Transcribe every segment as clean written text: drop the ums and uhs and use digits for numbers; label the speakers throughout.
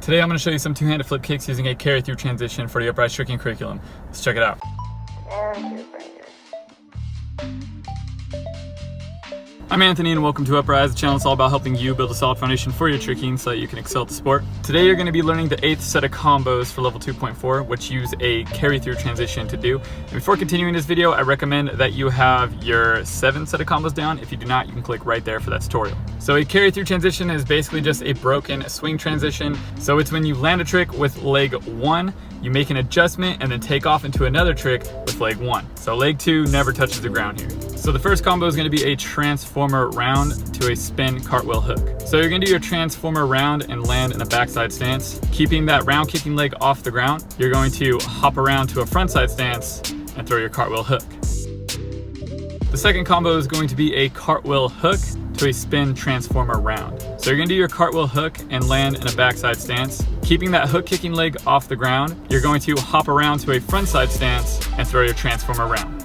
Speaker 1: Today I'm going to show you some two-handed flip kicks using a carry-through transition for the Upraiz Tricking curriculum. Let's check it out. I'm Anthony and welcome to Upraiz, the channel that's all about helping you build a solid foundation for your tricking so that you can excel at the sport. Today you're going to be learning the 8th set of combos for level 2.4, which use a carry-through transition to do. And before continuing this video, I recommend that you have your 7th set of combos down. If you do not, you can click right there for that tutorial. So a carry-through transition is basically just a broken swing transition. So it's when you land a trick with leg 1, you make an adjustment and then take off into another trick with leg 1. So leg 2 never touches the ground here. So the first combo is going to be a transformer round to a spin cartwheel hook. So you're going to do your transformer round and land in a backside stance. Keeping that round kicking leg off the ground, you're going to hop around to a frontside stance and throw your cartwheel hook. The second combo is going to be a cartwheel hook to a spin transformer round. So you're going to do your cartwheel hook and land in a backside stance. Keeping that hook kicking leg off the ground, you're going to hop around to a frontside stance and throw your transformer round.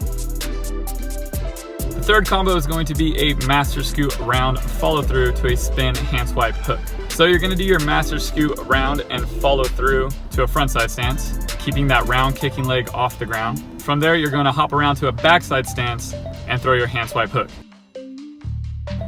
Speaker 1: The third combo is going to be a master scoot round follow through to a spin hand swipe hook. So you're going to do your master scoot round and follow through to a frontside stance, keeping that round kicking leg off the ground. From there, you're going to hop around to a backside stance and throw your hand swipe hook.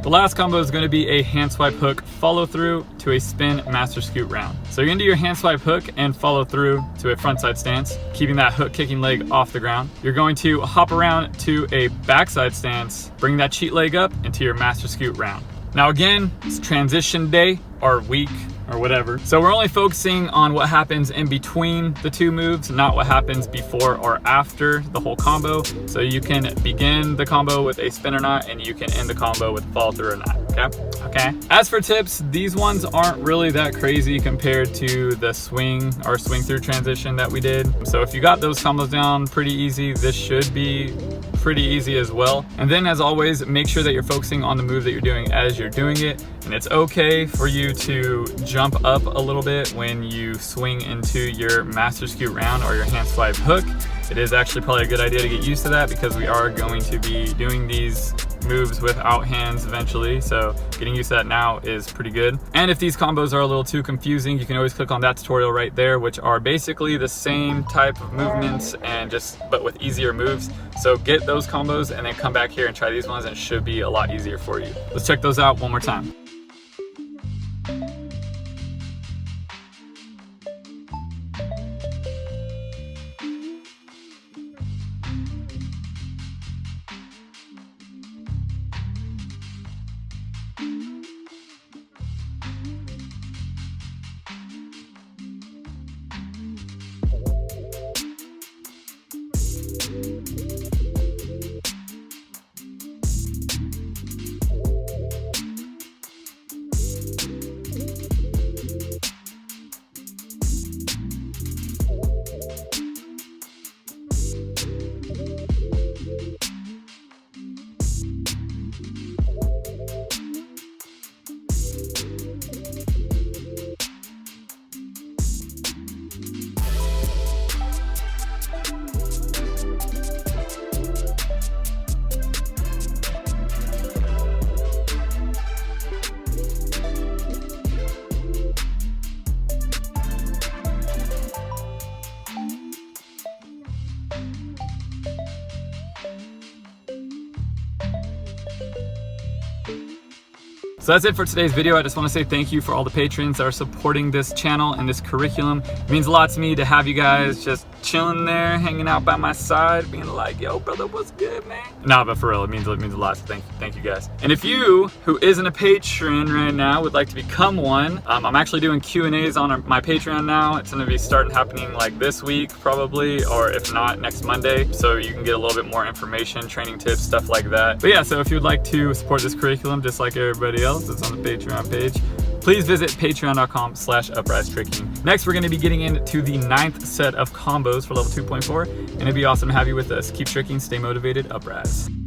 Speaker 1: The last combo is going to be a hand swipe hook follow through to a spin master scoot round. So you're going to do your hand swipe hook and follow through to a frontside stance, keeping that hook kicking leg off the ground. You're going to hop around to a backside stance, bring that cheat leg up into your master scoot round. Now again, it's transition day or week or whatever. So we're only focusing on what happens in between the two moves, not what happens before or after the whole combo. So you can begin the combo with a spin or not, and you can end the combo with follow through or not, okay? As for tips, these ones aren't really that crazy compared to the swing or swing through transition that we did. So if you got those combos down pretty easy, this should be pretty easy as well. And then as always, make sure that you're focusing on the move that you're doing as you're doing it. And it's okay for you to jump up a little bit when you swing into your master scoot round or your hand swipe hook. It is actually probably a good idea to get used to that because we are going to be doing these moves without hands eventually, so getting used to that now is pretty good. And if these combos are a little too confusing, you can always click on that tutorial right there, which are basically the same type of movements and but with easier moves. So get those combos and then come back here and try these ones, and it should be a lot easier for you. Let's check those out one more time. So that's it for today's video. I just want to say thank you for all the patrons that are supporting this channel and this curriculum. It means a lot to me to have you guys just chilling there, hanging out by my side, being like, yo, brother, what's good, man? Nah, but for real, it means a lot. So thank you guys. And if you, who isn't a patron right now, would like to become one, I'm actually doing Q&As on my Patreon now. It's going to be starting happening like this week probably, or if not, next Monday. So you can get a little bit more information, training tips, stuff like that. But yeah, so if you'd like to support this curriculum just like everybody else, it's on the Patreon page. Please visit patreon.com/Upraiz Tricking. Next, we're going to be getting into the 9th set of combos for level 2.4, and it'd be awesome to have you with us. Keep tricking, stay motivated, Upraiz.